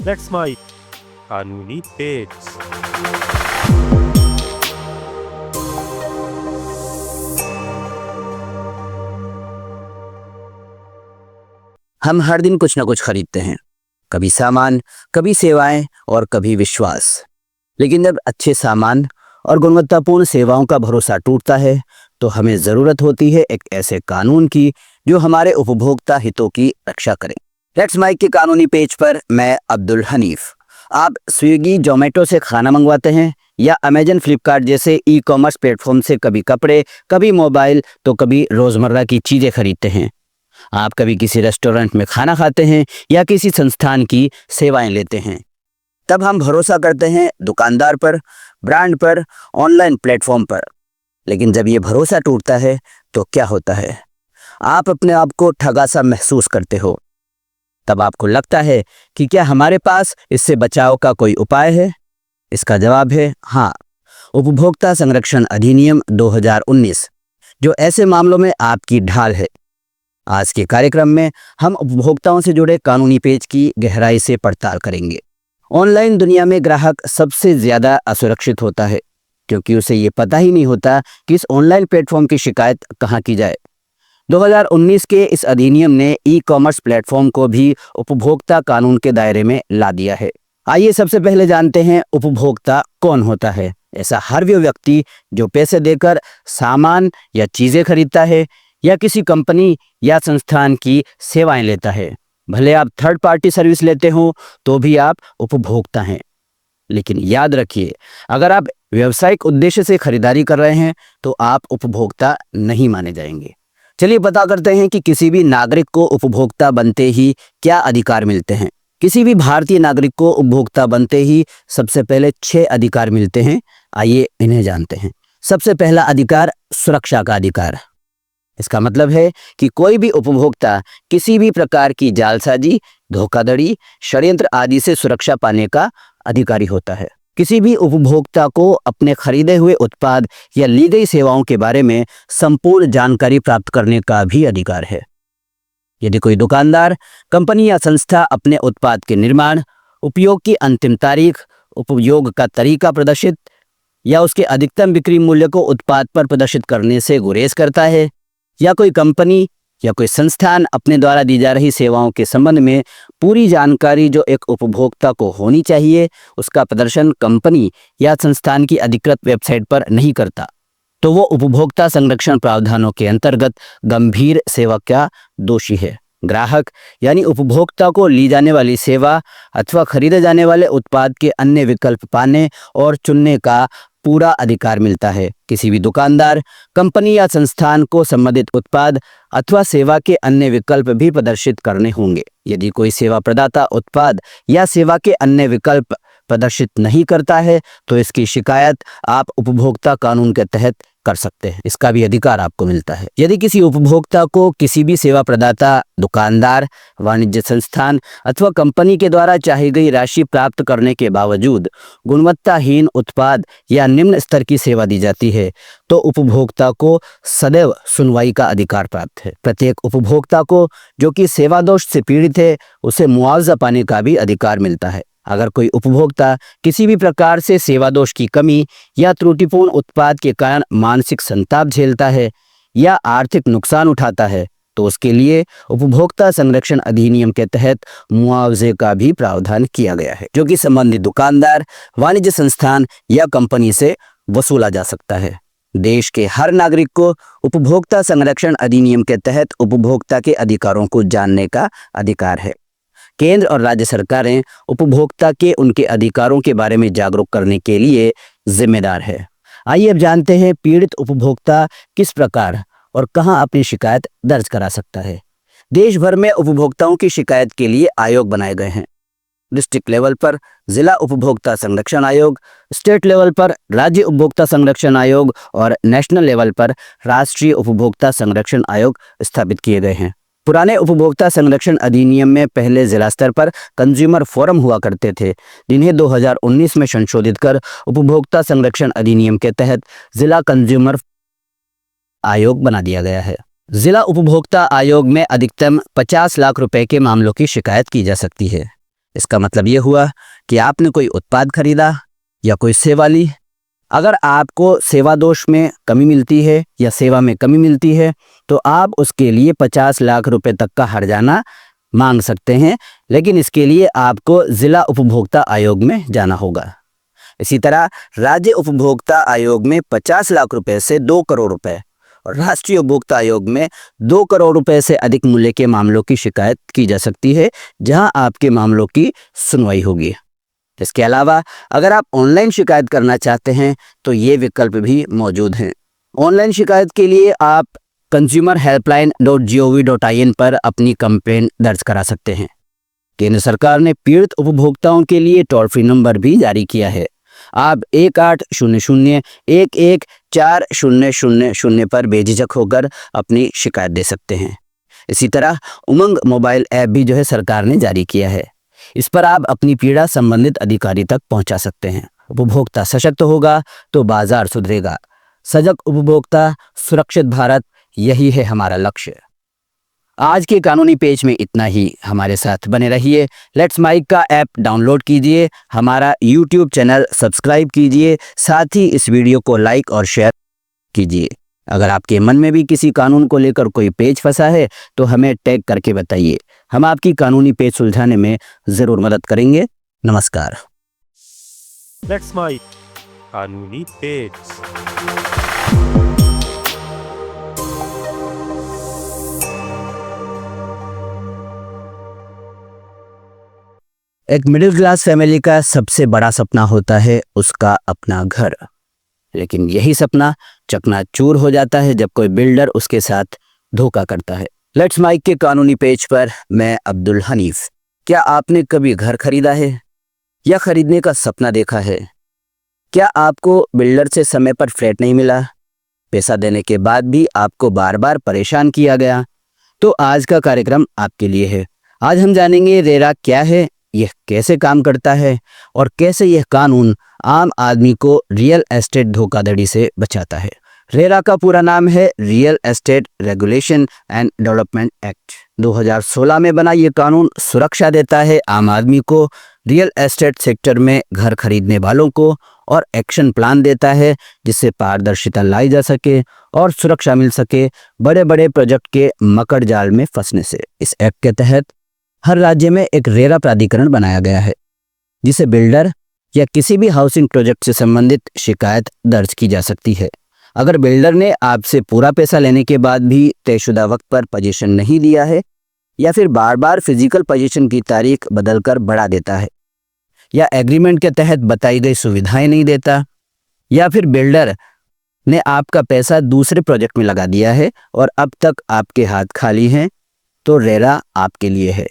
That's my कानूनी page. हम हर दिन कुछ ना कुछ खरीदते हैं, कभी सामान, कभी सेवाएं और कभी विश्वास। लेकिन जब अच्छे सामान और गुणवत्तापूर्ण सेवाओं का भरोसा टूटता है तो हमें ज़रूरत होती है एक ऐसे कानून की जो हमारे उपभोक्ता हितों की रक्षा करे। लेट्स माइक के कानूनी पेज पर मैं अब्दुल हनीफ। आप स्विगी, जोमेटो से खाना मंगवाते हैं या अमेजन, फ्लिपकार्ट जैसे ई कॉमर्स प्लेटफॉर्म से कभी कपड़े, कभी मोबाइल तो कभी रोज़मर्रा की चीज़ें खरीदते हैं। आप कभी किसी रेस्टोरेंट में खाना खाते हैं या किसी संस्थान की सेवाएं लेते हैं। तब हम भरोसा करते हैं दुकानदार पर, ब्रांड पर, ऑनलाइन प्लेटफॉर्म पर। लेकिन जब ये भरोसा टूटता है तो क्या होता है? आप अपने आप को ठगा सा महसूस करते हो। तब आपको लगता है कि क्या हमारे पास इससे बचाव का कोई उपाय है? इसका जवाब है हाँ, उपभोक्ता संरक्षण अधिनियम 2019, जो ऐसे मामलों में आपकी ढाल है। आज के कार्यक्रम में हम उपभोक्ताओं से जुड़े कानूनी पेज की गहराई से पड़ताल करेंगे। ऑनलाइन दुनिया में ग्राहक सबसे ज्यादा असुरक्षित होता है क्योंकि उसे ये पता ही नहीं होता कि इस ऑनलाइन प्लेटफॉर्म की शिकायत कहाँ की जाए। 2019 के इस अधिनियम ने ई कॉमर्स प्लेटफॉर्म को भी उपभोक्ता कानून के दायरे में ला दिया है। आइए सबसे पहले जानते हैं उपभोक्ता कौन होता है। ऐसा हर वो व्यक्ति जो पैसे देकर सामान या चीजें खरीदता है या किसी कंपनी या संस्थान की सेवाएं लेता है। भले आप थर्ड पार्टी सर्विस लेते हो तो भी आप उपभोक्ता हैं। लेकिन याद रखिए, अगर आप व्यावसायिक उद्देश्य से खरीदारी कर रहे हैं तो आप उपभोक्ता नहीं माने जाएंगे। चलिए पता करते हैं कि किसी भी नागरिक को उपभोक्ता बनते ही क्या अधिकार मिलते हैं। किसी भी भारतीय नागरिक को उपभोक्ता बनते ही सबसे पहले 6 अधिकार मिलते हैं। आइए इन्हें जानते हैं। सबसे पहला अधिकार, सुरक्षा का अधिकार। इसका मतलब है कि कोई भी उपभोक्ता किसी भी प्रकार की जालसाजी, धोखाधड़ी, षड्यंत्र आदि से सुरक्षा पाने का अधिकारी होता है। किसी भी उपभोक्ता को अपने खरीदे हुए उत्पाद या ली गई सेवाओं के बारे में संपूर्ण जानकारी प्राप्त करने का भी अधिकार है। यदि कोई दुकानदार, कंपनी या संस्था अपने उत्पाद के निर्माण, उपयोग की अंतिम तारीख, उपयोग का तरीका प्रदर्शित या उसके अधिकतम बिक्री मूल्य को उत्पाद पर प्रदर्शित करने से गुरेज करता है, या कोई कंपनी या कोई संस्थान अपने द्वारा दी जा रही सेवाओं के संबंध में पूरी जानकारी जो एक उपभोक्ता को होनी चाहिए उसका प्रदर्शन कंपनी या संस्थान की अधिकृत वेबसाइट पर नहीं करता, तो वो उपभोक्ता संरक्षण प्रावधानों के अंतर्गत गंभीर सेवा का दोषी है। ग्राहक यानी उपभोक्ता को ली जाने वाली सेवा अथवा खरीदे जाने वाले उत्पाद के अन्य विकल्प पाने और चुनने का पूरा अधिकार मिलता है। किसी भी दुकानदार, कंपनी या संस्थान को संबंधित उत्पाद अथवा सेवा के अन्य विकल्प भी प्रदर्शित करने होंगे। यदि कोई सेवा प्रदाता उत्पाद या सेवा के अन्य विकल्प प्रदर्शित नहीं करता है तो इसकी शिकायत आप उपभोक्ता कानून के तहत कर सकते हैं। इसका भी अधिकार आपको मिलता है। यदि किसी उपभोक्ता को किसी भी सेवा प्रदाता, दुकानदार, वाणिज्य संस्थान अथवा कंपनी के द्वारा चाही गई राशि प्राप्त करने के बावजूद गुणवत्ताहीन उत्पाद या निम्न स्तर की सेवा दी जाती है तो उपभोक्ता को सदैव सुनवाई का अधिकार प्राप्त है। प्रत्येक उपभोक्ता को जो कि सेवा दोष से पीड़ित है उसे मुआवजा पाने का भी अधिकार मिलता है। अगर कोई उपभोक्ता किसी भी प्रकार से सेवा दोष की कमी या त्रुटिपूर्ण उत्पाद के कारण मानसिक संताप झेलता है या आर्थिक नुकसान उठाता है तो उसके लिए उपभोक्ता संरक्षण अधिनियम के तहत मुआवजे का भी प्रावधान किया गया है, जो कि संबंधित दुकानदार, वाणिज्य संस्थान या कंपनी से वसूला जा सकता है। देश के हर नागरिक को उपभोक्ता संरक्षण अधिनियम के तहत उपभोक्ता के अधिकारों को जानने का अधिकार है। केंद्र और राज्य सरकारें उपभोक्ता के उनके अधिकारों के बारे में जागरूक करने के लिए जिम्मेदार है। आइए अब जानते हैं पीड़ित उपभोक्ता किस प्रकार और कहां अपनी शिकायत दर्ज करा सकता है। देश भर में उपभोक्ताओं की शिकायत के लिए आयोग बनाए गए हैं। डिस्ट्रिक्ट लेवल पर जिला उपभोक्ता संरक्षण आयोग, स्टेट लेवल पर राज्य उपभोक्ता संरक्षण आयोग और नेशनल लेवल पर राष्ट्रीय उपभोक्ता संरक्षण आयोग स्थापित किए गए हैं। पुराने उपभोक्ता संरक्षण अधिनियम में पहले जिला स्तर पर कंज्यूमर फोरम हुआ करते थे, जिन्हें 2019 में संशोधित कर उपभोक्ता संरक्षण अधिनियम के तहत जिला कंज्यूमर आयोग बना दिया गया है। जिला उपभोक्ता आयोग में अधिकतम 50 लाख रुपए के मामलों की शिकायत की जा सकती है। इसका मतलब ये हुआ कि आपने कोई उत्पाद खरीदा या कोई सेवा ली। अगर आपको सेवा दोष में कमी मिलती है या सेवा में कमी मिलती है तो आप उसके लिए 50 लाख रुपए तक का हर्जाना मांग सकते हैं, लेकिन इसके लिए आपको जिला उपभोक्ता आयोग में जाना होगा। इसी तरह राज्य उपभोक्ता आयोग में 50 लाख रुपए से 2 करोड़ रुपए और राष्ट्रीय उपभोक्ता आयोग में 2 करोड़ रुपए से अधिक मूल्य के मामलों की शिकायत की जा सकती है, जहां आपके मामलों की सुनवाई होगी। इसके अलावा अगर आप ऑनलाइन शिकायत करना चाहते हैं तो ये विकल्प भी मौजूद हैं। ऑनलाइन शिकायत के लिए आप consumerhelpline.gov.in पर अपनी कंप्लेंट दर्ज करा सकते हैं। केंद्र सरकार ने पीड़ित उपभोक्ताओं के लिए टोल फ्री नंबर भी जारी किया है। आप 1800-114000 पर बेझिझक होकर अपनी शिकायत दे सकते हैं। इसी तरह उमंग मोबाइल ऐप भी सरकार ने जारी किया है। इस पर आप अपनी पीड़ा संबंधित अधिकारी तक पहुंचा सकते हैं। उपभोक्ता सशक्त होगा तो बाजार सुधरेगा। सजग उपभोक्ता, सुरक्षित भारत, यही है हमारा लक्ष्य। आज के कानूनी पेज में इतना ही। हमारे साथ बने रहिए। लेट्स माइक का ऐप डाउनलोड कीजिए, हमारा यूट्यूब चैनल सब्सक्राइब कीजिए, साथ ही इस वीडियो को लाइक और शेयर कीजिए। अगर आपके मन में भी किसी कानून को लेकर कोई पेज फंसा है तो हमें टैग करके बताइए। हम आपकी कानूनी पेज सुलझाने में जरूर मदद करेंगे। नमस्कार। लेट्स माइक कानूनी पेज। एक मिडिल क्लास फैमिली का सबसे बड़ा सपना होता है उसका अपना घर, लेकिन यही सपना चकनाचूर हो जाता है जब कोई बिल्डर उसके साथ धोखा करता है। लेट्स माइक के कानूनी पेज पर मैं अब्दुल हनीफ। क्या आपने कभी घर खरीदा है या खरीदने का सपना देखा है? क्या आपको बिल्डर से समय पर फ्लैट नहीं मिला? पैसा देने के बाद भी आपको बार बार परेशान किया गया? तो आज का कार्यक्रम आपके लिए है। आज हम जानेंगे रेरा क्या है, यह कैसे काम करता है और कैसे यह कानून आम आदमी को रियल एस्टेट धोखाधड़ी से बचाता है। रेरा का पूरा नाम है real estate regulation and development act. 2016 में बना ये कानून सुरक्षा देता है आम आदमी को, रियल एस्टेट सेक्टर में घर खरीदने वालों को, और एक्शन प्लान देता है जिससे पारदर्शिता लाई जा सके और सुरक्षा मिल सके बड़े बड़े प्रोजेक्ट के मकड़ जाल में फंसने से। इस एक्ट के तहत हर राज्य में एक रेरा प्राधिकरण बनाया गया है जिसे बिल्डर या किसी भी हाउसिंग प्रोजेक्ट से संबंधित शिकायत दर्ज की जा सकती है। अगर बिल्डर ने आपसे पूरा पैसा लेने के बाद भी तयशुदा वक्त पर पोजीशन नहीं दिया है, या फिर बार बार फिजिकल पोजीशन की तारीख बदलकर बढ़ा देता है, या एग्रीमेंट के तहत बताई गई सुविधाएं नहीं देता, या फिर बिल्डर ने आपका पैसा दूसरे प्रोजेक्ट में लगा दिया है और अब तक आपके हाथ खाली हैं, तो रेरा आपके लिए है।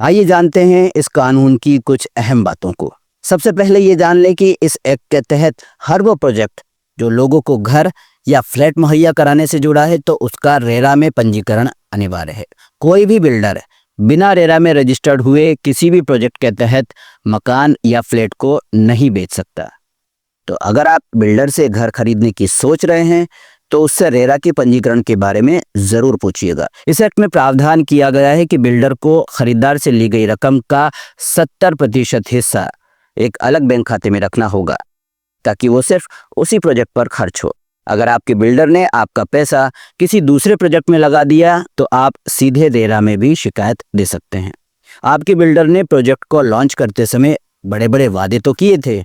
आइए जानते हैं इस कानून की कुछ अहम बातों को। सबसे पहले ये जान लें कि इस एक्ट के तहत हर वो प्रोजेक्ट जो लोगों को घर या फ्लैट मुहैया कराने से जुड़ा है तो उसका रेरा में पंजीकरण अनिवार्य है। कोई भी बिल्डर बिना रेरा में रजिस्टर्ड हुए किसी भी प्रोजेक्ट के तहत मकान या फ्लैट को नहीं बेच सकता। तो अगर आप बिल्डर से घर खरीदने की सोच रहे हैं तो उससे रेरा के पंजीकरण के बारे में जरूर पूछिएगा। इस एक्ट में प्रावधान किया गया है कि बिल्डर को खरीदार से ली गई रकम का 70% हिस्सा एक अलग बैंक खाते में रखना होगा ताकि वो सिर्फ उसी प्रोजेक्ट पर खर्च हो। अगर आपके बिल्डर ने आपका पैसा किसी दूसरे प्रोजेक्ट में लगा दिया तो आप सीधे रेरा में भी शिकायत दे सकते हैं। आपके बिल्डर ने प्रोजेक्ट को लॉन्च करते समय बड़े बड़े वादे तो किए थे,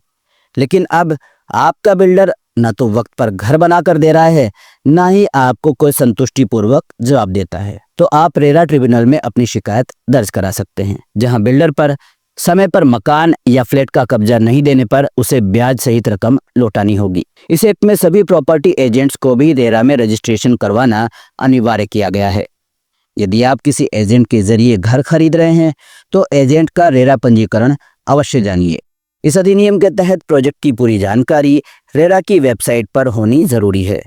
लेकिन अब आपका बिल्डर न तो वक्त पर घर बनाकर दे रहा है, ना ही आपको कोई संतुष्टिपूर्वक जवाब देता है, तो आप रेरा ट्रिब्यूनल में अपनी शिकायत दर्ज करा सकते हैं, जहां बिल्डर पर समय पर मकान या फ्लैट का कब्जा नहीं देने पर उसे ब्याज सहित रकम लौटानी होगी। इस एक्ट में सभी प्रॉपर्टी एजेंट्स को भी रेरा में रजिस्ट्रेशन करवाना अनिवार्य किया गया है। यदि आप किसी एजेंट के जरिए घर खरीद रहे हैं तो एजेंट का रेरा पंजीकरण अवश्य जानिए। इस अधिनियम के तहत प्रोजेक्ट की पूरी जानकारी रेरा की वेबसाइट पर होनी जरूरी है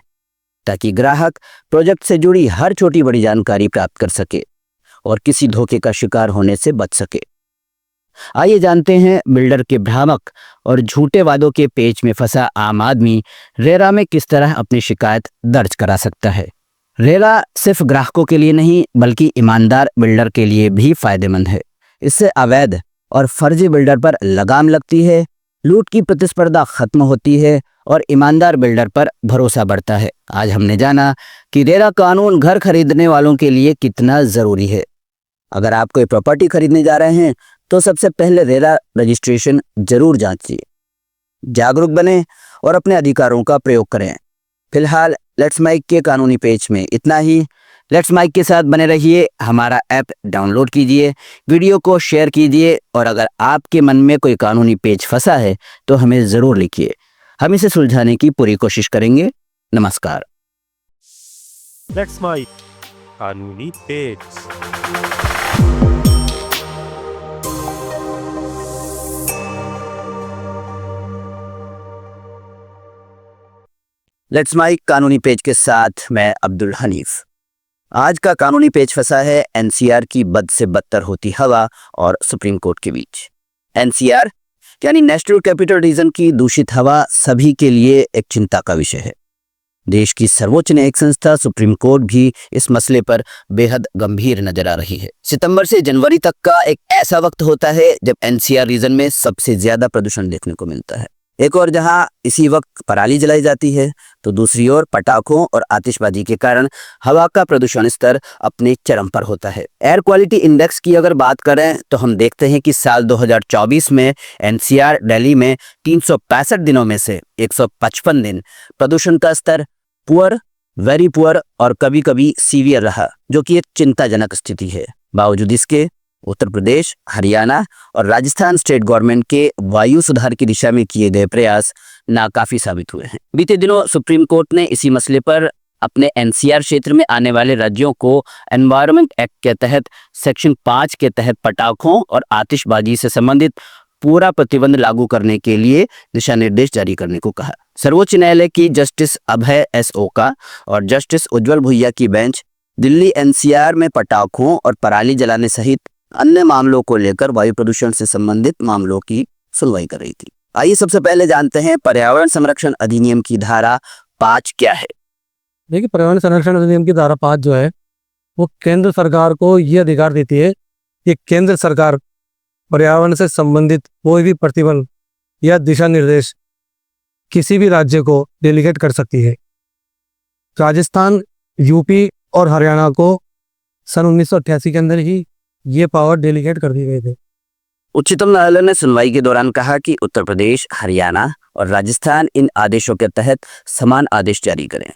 ताकि ग्राहक प्रोजेक्ट से जुड़ी हर छोटी बड़ी जानकारी प्राप्त कर सके और किसी धोखे का शिकार होने से बच सके। आइए जानते हैं बिल्डर के भ्रामक और झूठे वादों के पेच में फंसा आम आदमी रेरा में किस तरह अपनी शिकायत दर्ज करा सकता है। रेरा सिर्फ ग्राहकों के लिए नहीं बल्कि ईमानदार बिल्डर के लिए भी फायदेमंद है। इससे अवैध और फर्जी बिल्डर पर लगाम लगती है, लूट की प्रतिस्पर्धा खत्म होती है और ईमानदार बिल्डर पर भरोसा बढ़ता है। आज हमने जाना कि रेरा कानून घर खरीदने वालों के लिए कितना जरूरी है। अगर आप कोई प्रॉपर्टी खरीदने जा रहे हैं तो सबसे पहले रेरा रजिस्ट्रेशन जरूर जांचिए, जागरूक बने और अपने अधिकारों का प्रयोग करें। फिलहाल लेट्स माइक के कानूनी पेज में इतना ही। लेट्स माइक के साथ बने रहिए, हमारा ऐप डाउनलोड कीजिए, वीडियो को शेयर कीजिए और अगर आपके मन में कोई कानूनी पेज फंसा है तो हमें ज़रूर लिखिए, हम इसे सुलझाने की पूरी कोशिश करेंगे। नमस्कार। लेट्स माइक कानूनी पेज। लेट्स माइक कानूनी पेज के साथ मैं अब्दुल हनीफ। आज का कानूनी पेज फंसा है एनसीआर की बद से बदतर होती हवा और सुप्रीम कोर्ट के बीच। एनसीआर यानी नेशनल कैपिटल रीजन की दूषित हवा सभी के लिए एक चिंता का विषय है। देश की सर्वोच्च न्यायिक संस्था सुप्रीम कोर्ट भी इस मसले पर बेहद गंभीर नजर आ रही है। सितंबर से जनवरी तक का एक ऐसा वक्त होता है जब एनसीआर रीजन में सबसे ज्यादा प्रदूषण देखने को मिलता है। एक और जहां इसी वक्त पराली जलाई जाती है तो दूसरी ओर पटाखों और आतिशबाजी के कारण हवा का प्रदूषण स्तर अपने चरम पर होता है। एयर क्वालिटी इंडेक्स की अगर बात करें तो हम देखते हैं कि साल 2024 में एनसीआर दिल्ली में 365 दिनों में से 155 दिन प्रदूषण का स्तर पुअर, वेरी पुअर और कभी कभी सीवियर रहा, जो कि एक चिंताजनक स्थिति है। बावजूद इसके उत्तर प्रदेश, हरियाणा और राजस्थान स्टेट गवर्नमेंट के वायु सुधार की दिशा में किए गए प्रयास नाकाफी साबित हुए हैं। बीते दिनों सुप्रीम कोर्ट ने इसी मसले पर अपने एनसीआर क्षेत्र में आने वाले राज्यों को एनवायरनमेंट एक्ट के तहत सेक्शन 5 के तहत पटाखों और आतिशबाजी से संबंधित पूरा प्रतिबंध लागू करने के लिए दिशा निर्देश जारी करने को कहा। सर्वोच्च न्यायालय की जस्टिस अभय एस ओका और जस्टिस उज्जवल भुइया की बेंच दिल्ली एनसीआर में पटाखों और पराली जलाने सहित अन्य मामलों को लेकर वायु प्रदूषण से संबंधित मामलों की सुनवाई कर रही थी। आइए सबसे पहले जानते हैं पर्यावरण संरक्षण अधिनियम की धारा 5 क्या है। देखिए, पर्यावरण संरक्षण अधिनियम की धारा 5 जो है वो केंद्र सरकार को ये अधिकार देती है कि केंद्र सरकार पर्यावरण से संबंधित कोई भी प्रतिबंध या दिशा निर्देश किसी भी राज्य को डेलीगेट कर सकती है। राजस्थान, यूपी और हरियाणा को सन 1988 के अंदर ही ये पावर डेलीगेट कर दिए गए थे। उच्चतम न्यायालय ने सुनवाई के दौरान कहा कि उत्तर प्रदेश, हरियाणा और राजस्थान इन आदेशों के तहत समान आदेश जारी करें।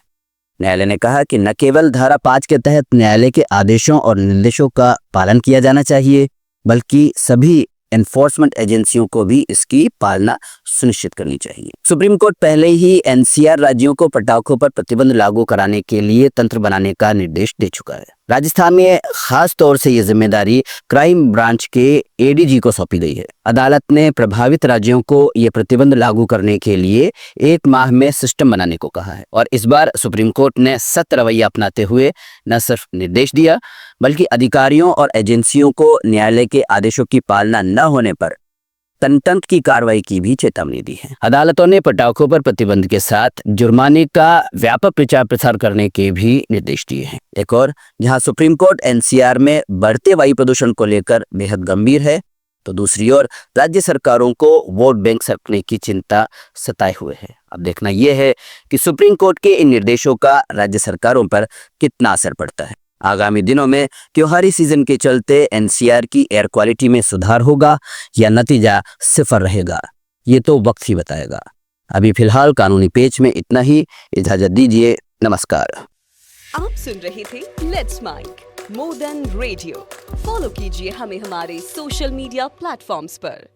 न्यायालय ने कहा कि न केवल धारा 5 के तहत न्यायालय के आदेशों और निर्देशों का पालन किया जाना चाहिए, बल्कि सभी एनफोर्समेंट एजेंसियों को भी इसकी पालना सुनिश्चित करनी चाहिए। सुप्रीम कोर्ट पहले ही एनसीआर राज्यों को पटाखों पर प्रतिबंध लागू कराने के लिए तंत्र बनाने का निर्देश दे चुका है। राजस्थान में खास तौर से ये जिम्मेदारी क्राइम ब्रांच के एडीजी को सौंपी गई है। अदालत ने प्रभावित राज्यों को ये प्रतिबंध लागू करने के लिए 1 माह में सिस्टम बनाने को कहा है और इस बार सुप्रीम कोर्ट ने सख्त रवैया अपनाते हुए न सिर्फ निर्देश दिया बल्कि अधिकारियों और एजेंसियों को न्यायालय के आदेशों की पालना न होने पर तंत्र की कार्रवाई की भी चेतावनी दी है। अदालतों ने पटाखों पर प्रतिबंध के साथ जुर्माने का व्यापक प्रचार प्रसार करने के भी निर्देश दिए हैं। एक और जहां सुप्रीम कोर्ट एनसीआर में बढ़ते वायु प्रदूषण को लेकर बेहद गंभीर है, तो दूसरी ओर राज्य सरकारों को वोट बैंक सपने की चिंता सताए हुए है। अब देखना यह है कि सुप्रीम कोर्ट के इन निर्देशों का राज्य सरकारों पर कितना असर पड़ता है। आगामी दिनों में त्योहारी सीजन के चलते एनसीआर की एयर क्वालिटी में सुधार होगा या नतीजा सिफर रहेगा, ये तो वक्त ही बताएगा। अभी फिलहाल कानूनी पेज में इतना ही, इजाजत दीजिए। नमस्कार। आप सुन रहे थे let's mic more than radio. Follow कीजिए हमें हमारे सोशल मीडिया प्लेटफॉर्म्स पर।